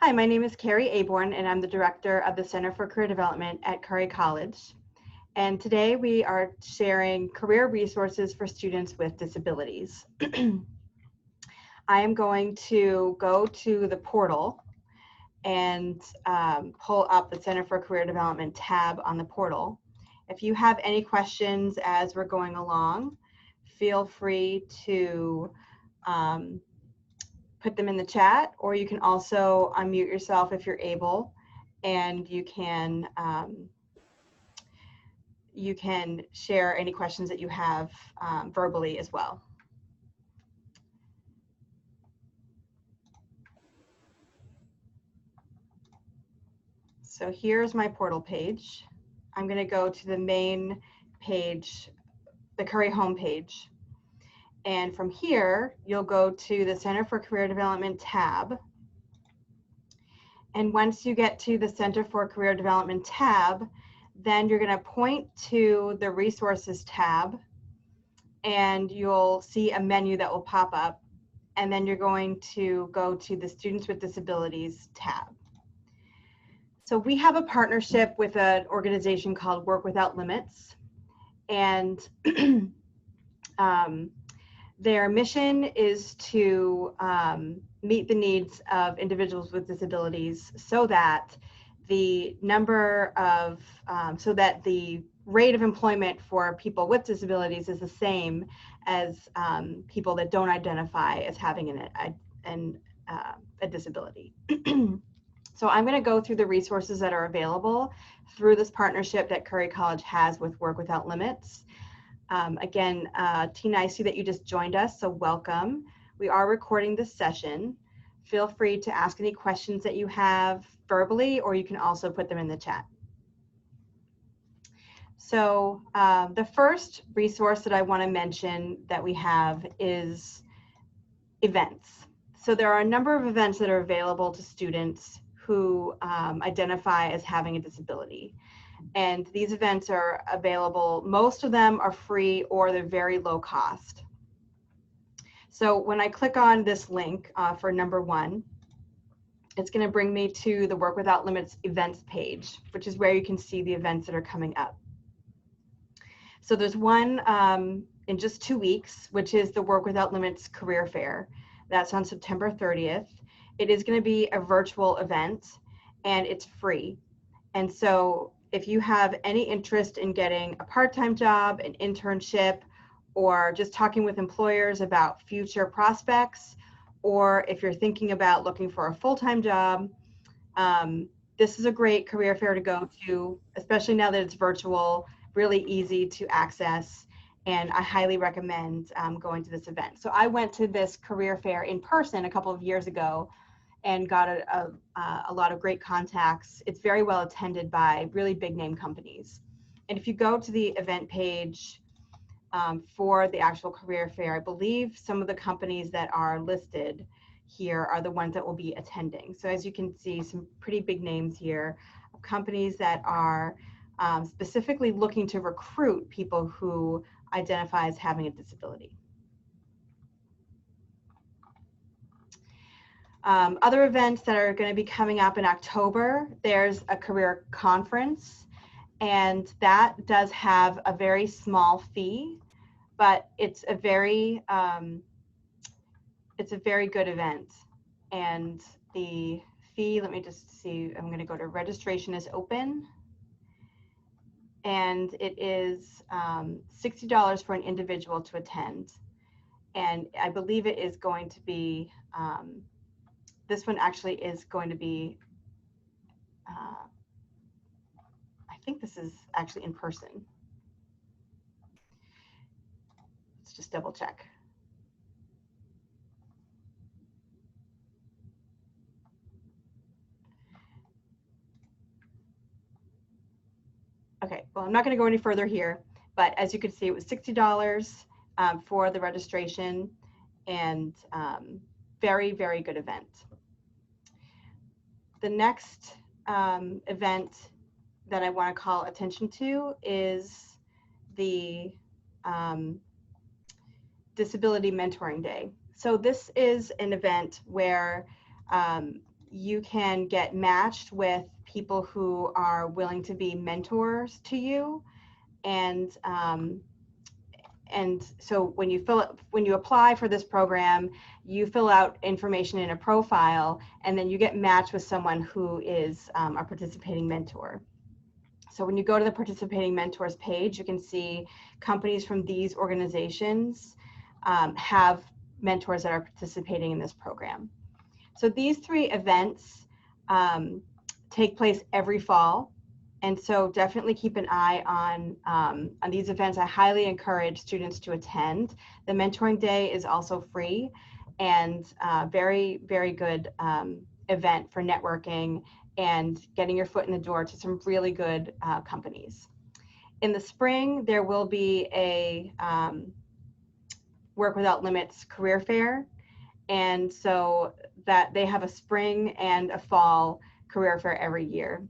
Hi, my name is Carrie Aborn, and I'm the Director of the Center for Career Development at Curry College. And today we are sharing career resources for students with disabilities. I am going to go to the portal and pull up the Center for Career Development tab on the portal. If you have any questions as we're going along, feel free to put them in the chat, or you can also unmute yourself if you're able, and you can share any questions that you have verbally as well. So here's my portal page. I'm going to go to the main page, the Curry homepage. And from here, you'll go to the Center for Career Development tab. And once you get to the Center for Career Development tab, then you're going to point to the Resources tab, and you'll see a menu that will pop up. And then you're going to go to the Students with Disabilities tab. So we have a partnership with an organization called Work Without Limits, and their mission is to meet the needs of individuals with disabilities so that the rate of employment for people with disabilities is the same as people that don't identify as having a disability. So I'm going to go through the resources that are available through this partnership that Curry College has with Work Without Limits. Again, Tina, I see that you just joined us, so welcome. We are recording this session. Feel free to ask any questions that you have verbally, or you can also put them in the chat. So the first resource that I want to mention that we have is events. So there are a number of events that are available to students who identify as having a disability. And these events are available, most of them are free or they're very low cost. So when I click on this link for number 1, it's going to bring me to the Work Without Limits events page, which is where you can see the events that are coming up. So there's one in just 2 weeks, which is the Work Without Limits Career Fair. That's on September 30th. It is going to be a virtual event, and it's free. And so if you have any interest in getting a part-time job, an internship, or just talking with employers about future prospects, or if you're thinking about looking for a full-time job, this is a great career fair to go to, especially now that it's virtual, really easy to access, and I highly recommend going to this event. So I went to this career fair in person a couple of years ago and got a lot of great contacts. It's very well attended by really big name companies. And if you go to the event page for the actual career fair, I believe some of the companies that are listed here are the ones that will be attending. So as you can see, some pretty big names here, companies that are specifically looking to recruit people who identify as having a disability. Other events that are going to be coming up in October, there's a career conference, and that does have a very small fee, but it's a very good event. And the fee, let me just see, I'm going to go to registration is open, and it is $60 for an individual to attend. And I believe it is going to be this one actually is going to be, I think this is actually in person. Let's just double check. Okay, well, I'm not going to go any further here, but as you can see, it was $60 for the registration, and very, very good event. The next event that I want to call attention to is the Disability Mentoring Day. So this is an event where you can get matched with people who are willing to be mentors to you. And so when you apply for this program, you fill out information in a profile, and then you get matched with someone who is a participating mentor. So when you go to the participating mentors page, you can see companies from these organizations have mentors that are participating in this program. So these 3 events take place every fall. And so definitely keep an eye on these events. I highly encourage students to attend. The mentoring day is also free and very, very good event for networking and getting your foot in the door to some really good companies. In the spring, there will be a Work Without Limits career fair. And so that they have a spring and a fall career fair every year.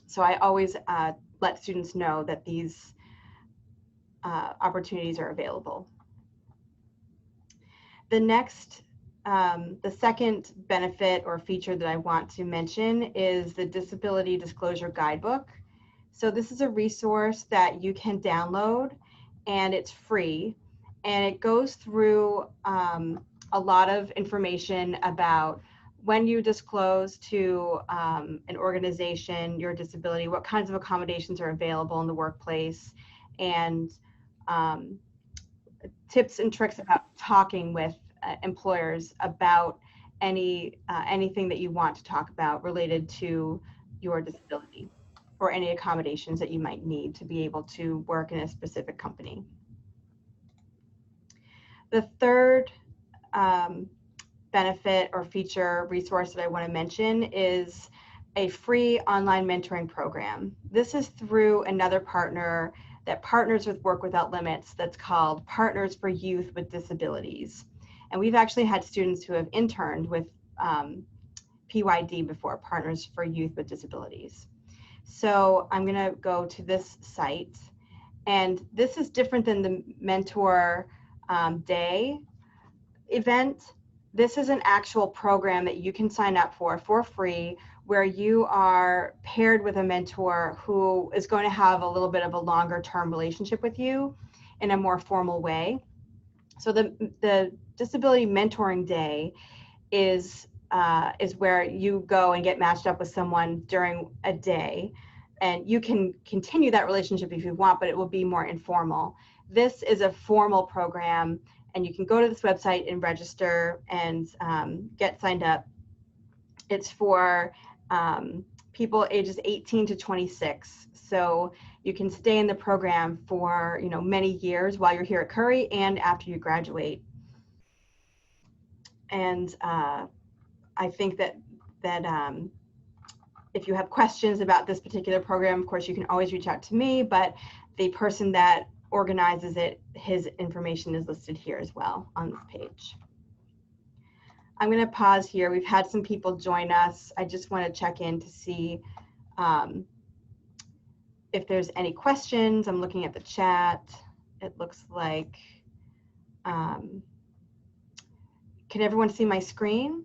So I always let students know that these opportunities are available. The second benefit or feature that I want to mention is the Disability Disclosure Guidebook. So this is a resource that you can download, and it's free, and it goes through a lot of information about when you disclose to an organization your disability, what kinds of accommodations are available in the workplace, and tips and tricks about talking with employers about anything that you want to talk about related to your disability or any accommodations that you might need to be able to work in a specific company. The third benefit or feature resource that I want to mention is a free online mentoring program. This is through another partner that partners with Work Without Limits that's called Partners for Youth with Disabilities. And we've actually had students who have interned with PYD before, Partners for Youth with Disabilities. So I'm going to go to this site, and this is different than the Mentor Day event. This is an actual program that you can sign up for free, where you are paired with a mentor who is going to have a little bit of a longer term relationship with you in a more formal way. So the Disability Mentoring Day is where you go and get matched up with someone during a day, and you can continue that relationship if you want, but it will be more informal. This is a formal program, and you can go to this website and register and get signed up. It's for people ages 18 to 26. So you can stay in the program for many years while you're here at Curry and after you graduate. And I think that if you have questions about this particular program, of course, you can always reach out to me, but the person that organizes it, his information is listed here as well on this page. I'm going to pause here. We've had some people join us. I just want to check in to see if there's any questions. I'm looking at the chat. It looks like, can everyone see my screen?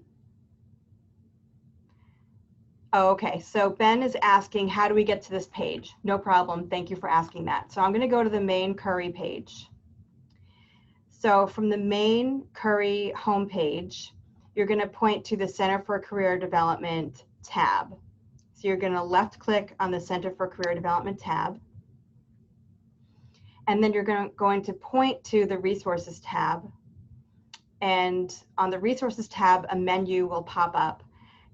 Oh, okay, so Ben is asking, how do we get to this page? No problem, thank you for asking that. So I'm gonna go to the main Curry page. So from the main Curry homepage, you're gonna point to the Center for Career Development tab. So you're gonna left click on the Center for Career Development tab. And then you're going to point to the Resources tab. And on the Resources tab, a menu will pop up.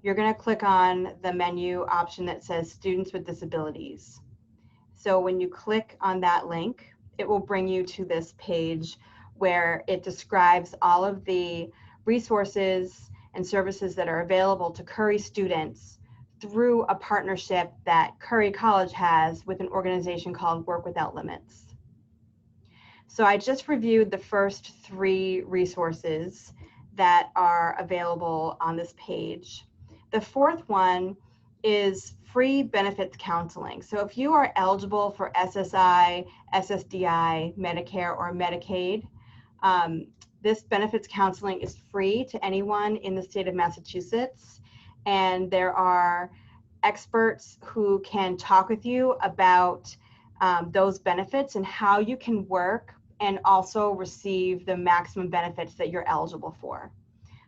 You're going to click on the menu option that says Students with Disabilities. So when you click on that link, it will bring you to this page where it describes all of the resources and services that are available to Curry students through a partnership that Curry College has with an organization called Work Without Limits. So I just reviewed the first 3 resources that are available on this page. The fourth one is free benefits counseling. So if you are eligible for SSI, SSDI, Medicare, or Medicaid, this benefits counseling is free to anyone in the state of Massachusetts. and there are experts who can talk with you about those benefits and how you can work and also receive the maximum benefits that you're eligible for.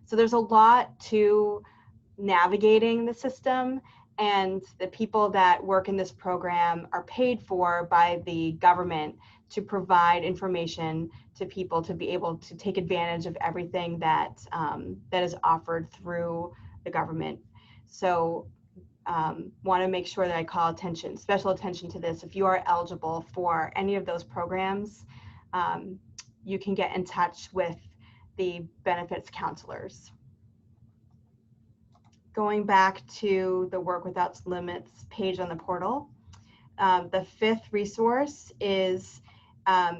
So there's a lot to navigating the system, and the people that work in this program are paid for by the government to provide information to people to be able to take advantage of everything that that is offered through the government. So want to make sure that I call special attention to this. If you are eligible for any of those programs, you can get in touch with the benefits counselors. Going back to the Work Without Limits page on the portal, the fifth resource is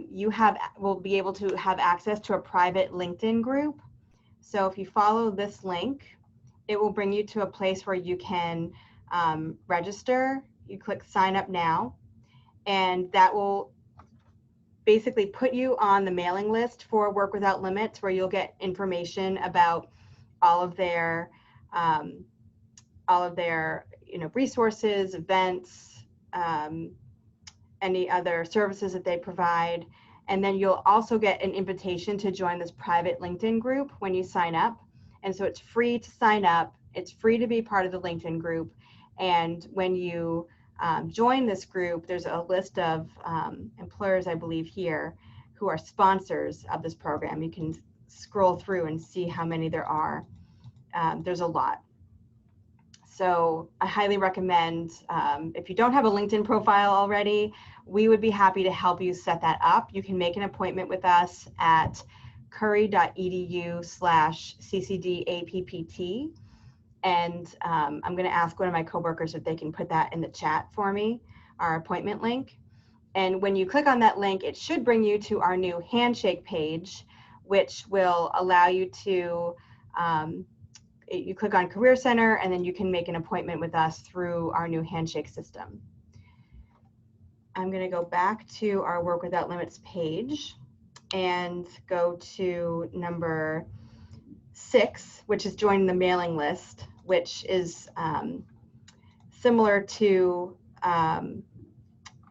you will be able to have access to a private LinkedIn group. So if you follow this link, it will bring you to a place where you can register. You click sign up now, and that will basically put you on the mailing list for Work Without Limits, where you'll get information about all of their resources, events, any other services that they provide. And then you'll also get an invitation to join this private LinkedIn group when you sign up. And so it's free to sign up. It's free to be part of the LinkedIn group. And when you join this group, there's a list of employers, I believe here, who are sponsors of this program. You can scroll through and see how many there are. There's a lot. So I highly recommend, if you don't have a LinkedIn profile already, we would be happy to help you set that up. You can make an appointment with us at curry.edu/ccdapp. And I'm going to ask one of my coworkers if they can put that in the chat for me, our appointment link. And when you click on that link, it should bring you to our new handshake page, which will allow you to you click on Career Center, and then you can make an appointment with us through our new handshake system. I'm going to go back to our Work Without Limits page and go to number 6, which is joining the mailing list, which is similar to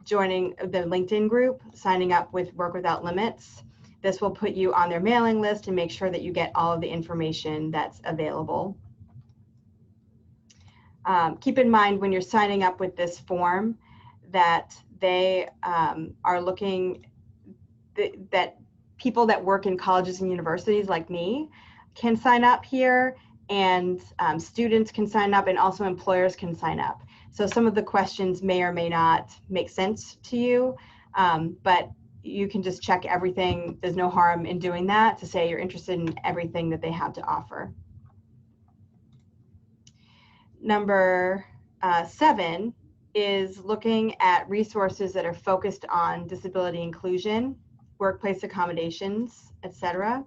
joining the LinkedIn group, signing up with Work Without Limits. This will put you on their mailing list and make sure that you get all of the information that's available. Keep in mind when you're signing up with this form that they are looking, that people that work in colleges and universities like me can sign up here, and students can sign up, and also employers can sign up. So some of the questions may or may not make sense to you, but you can just check everything. There's no harm in doing that, to say you're interested in everything that they have to offer. Number 7 is looking at resources that are focused on disability inclusion, workplace accommodations, etc.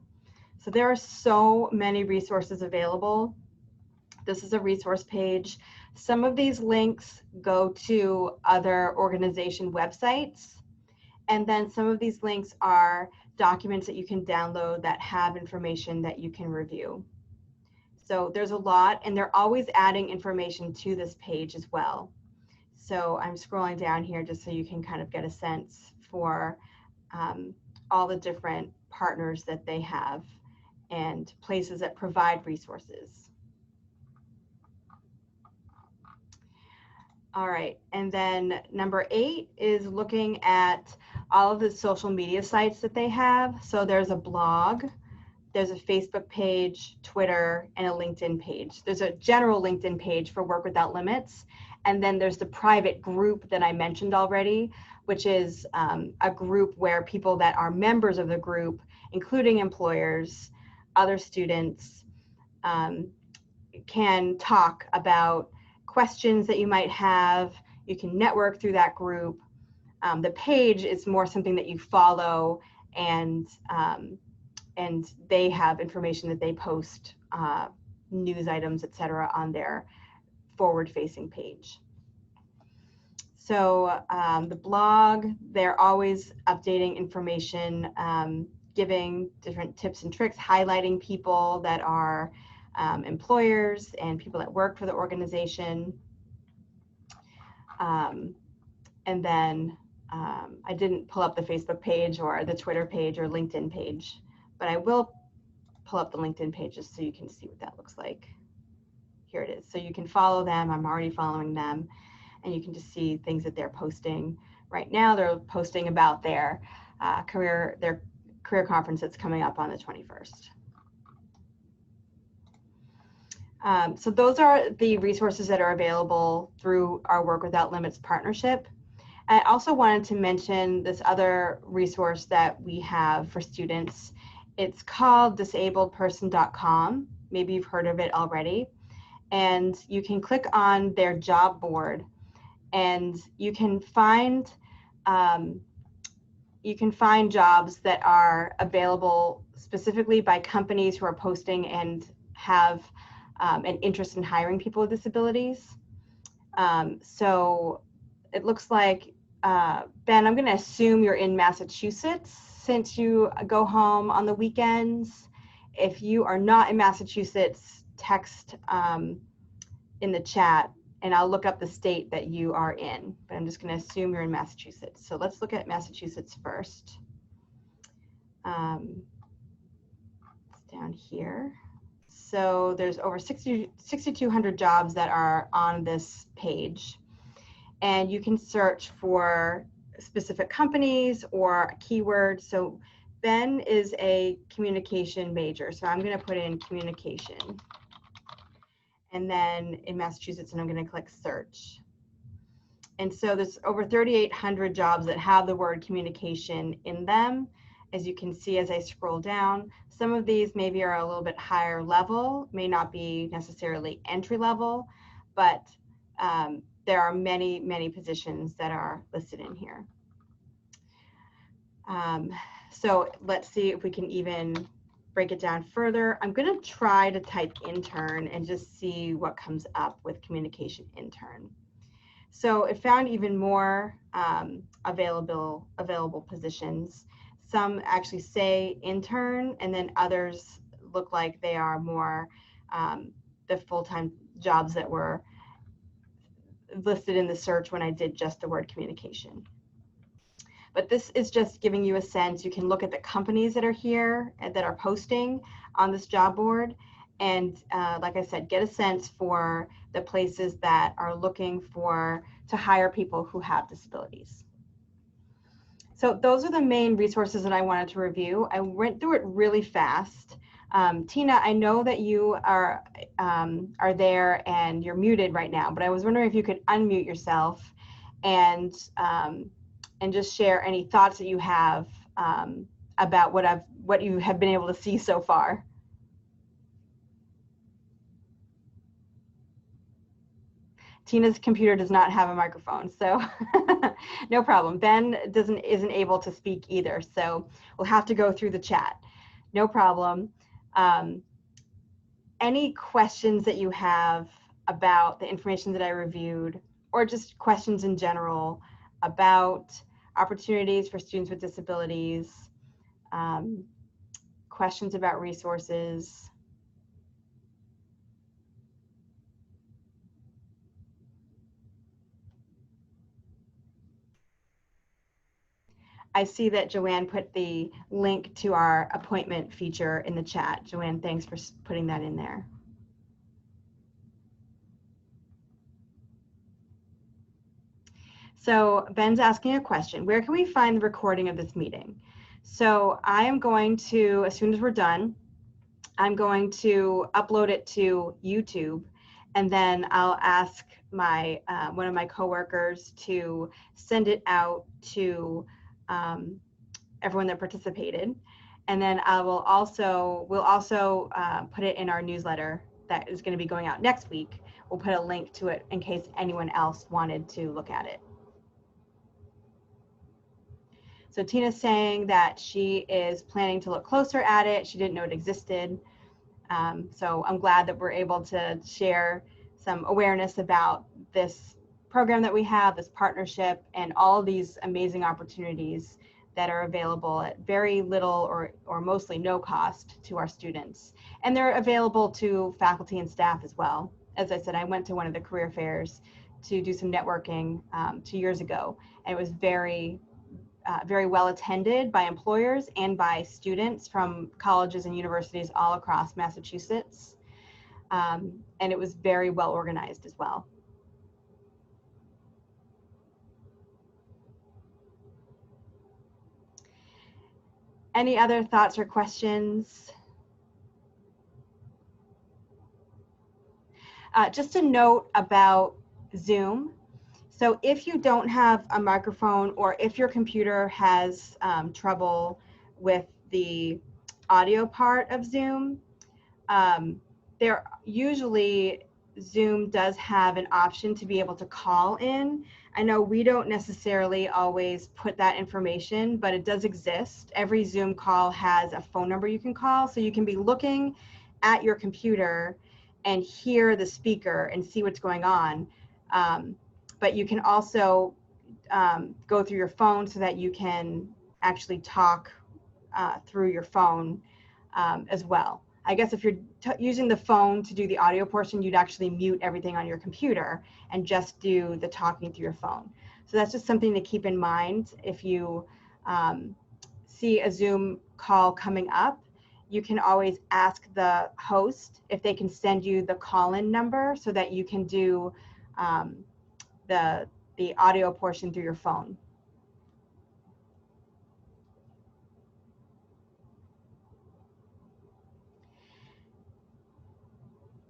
So there are so many resources available. This is a resource page. Some of these links go to other organization websites. And then some of these links are documents that you can download that have information that you can review. So there's a lot, and they're always adding information to this page as well. So I'm scrolling down here just so you can kind of get a sense for all the different partners that they have and places that provide resources. All right, and then number 8 is looking at all of the social media sites that they have. So there's a blog, there's a Facebook page, Twitter, and a LinkedIn page. There's a general LinkedIn page for Work Without Limits, and then there's the private group that I mentioned already, which is a group where people that are members of the group, including employers, other students, can talk about questions that you might have. You can network through that group. The page is more something that you follow, and they have information that they post, news items, etc., on their forward-facing page. So the blog, they're always updating information, giving different tips and tricks, highlighting people that are employers and people that work for the organization. And then I didn't pull up the Facebook page or the Twitter page or LinkedIn page, but I will pull up the LinkedIn pages so you can see what that looks like. Here it is. So you can follow them. I'm already following them, and you can just see things that they're posting. Right now, they're posting about their career conference that's coming up on the 21st. So those are the resources that are available through our Work Without Limits partnership. I also wanted to mention this other resource that we have for students. It's called disabledperson.com. Maybe you've heard of it already. And you can click on their job board, and you can find jobs that are available specifically by companies who are posting and have an interest in hiring people with disabilities. So it looks like, Ben, I'm going to assume you're in Massachusetts since you go home on the weekends. If you are not in Massachusetts, text in the chat and I'll look up the state that you are in. But I'm just going to assume you're in Massachusetts. So let's look at Massachusetts first. It's down here. So there's over 6,200 jobs that are on this page. And you can search for specific companies or keywords. So Ben is a communication major. So I'm going to put in communication. And then in Massachusetts, and I'm going to click search. And so there's over 3,800 jobs that have the word communication in them. As you can see, as I scroll down, some of these maybe are a little bit higher level, may not be necessarily entry level, but there are many, many positions that are listed in here. So let's see if we can even break it down further. I'm going to try to type intern and just see what comes up with communication intern. So it found even more available positions. Some actually say intern, and then others look like they are more the full-time jobs that were listed in the search when I did just the word communication. But this is just giving you a sense. You can look at the companies that are here and that are posting on this job board. And like I said, get a sense for the places that are looking to hire people who have disabilities. So those are the main resources that I wanted to review. I went through it really fast. Tina, I know that you are there and you're muted right now, but I was wondering if you could unmute yourself and just share any thoughts that you have about what you have been able to see so far. Tina's computer does not have a microphone, so no problem. Ben isn't able to speak either, so we'll have to go through the chat. No problem. Any questions that you have about the information that I reviewed, or just questions in general about opportunities for students with disabilities, questions about resources? I see that Joanne put the link to our appointment feature in the chat. Joanne, thanks for putting that in there. So Ben's asking a question. Where can we find the recording of this meeting? So I am going to, as soon as we're done, I'm going to upload it to YouTube, and then I'll ask my one of my coworkers to send it out to everyone that participated, and then we'll also put it in our newsletter that is going to be going out next week. We'll put a link to it in case anyone else wanted to look at it. So Tina's saying that she is planning to look closer at it. She didn't know it existed. So I'm glad that we're able to share some awareness about this program that we have, this partnership, and all of these amazing opportunities that are available at very little or mostly no cost to our students. And they're available to faculty and staff as well. As I said, I went to one of the career fairs to do some networking 2 years ago, and it was very well attended by employers and by students from colleges and universities all across Massachusetts. And it was very well organized as well. Any other thoughts or questions? Just a note about Zoom. So if you don't have a microphone, or if your computer has trouble with the audio part of Zoom, Zoom does have an option to be able to call in. I know we don't necessarily always put that information, but it does exist. Every Zoom call has a phone number you can call, so you can be looking at your computer and hear the speaker and see what's going on. But you can also go through your phone so that you can actually talk through your phone as well. I guess if you're using the phone to do the audio portion, you'd actually mute everything on your computer and just do the talking through your phone. So that's just something to keep in mind. If you see a Zoom call coming up, you can always ask the host if they can send you the call-in number so that you can do the audio portion through your phone.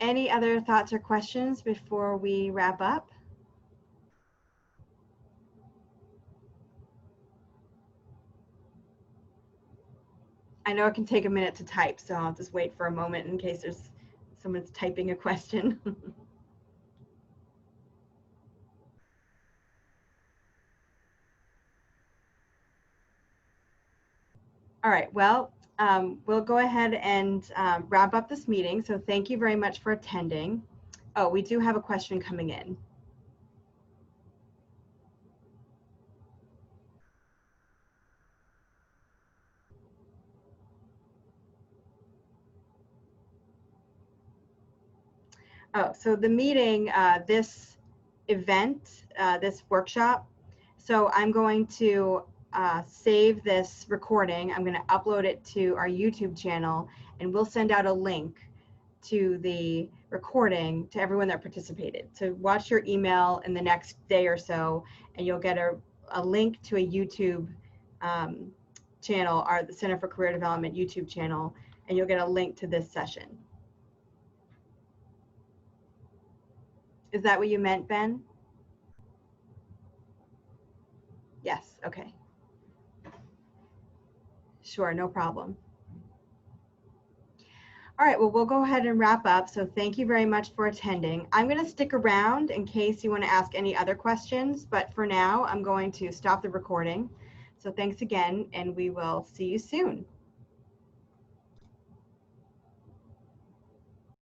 Any other thoughts or questions before we wrap up? I know it can take a minute to type, so I'll just wait for a moment in case there's someone's typing a question. All right, well, we'll go ahead and wrap up this meeting. So thank you very much for attending. Oh, we do have a question coming in. Oh, so the meeting, this event, this workshop, so I'm going to save this recording. I'm going to upload it to our YouTube channel, and we'll send out a link to the recording to everyone that participated. So watch your email in the next day or so, and you'll get a link to a YouTube channel, the Center for Career Development YouTube channel, and you'll get a link to this session. Is that what you meant, Ben? Yes, okay. Sure, no problem. All right, well, we'll go ahead and wrap up. So thank you very much for attending. I'm going to stick around in case you want to ask any other questions, but for now, I'm going to stop the recording. So thanks again, and we will see you soon.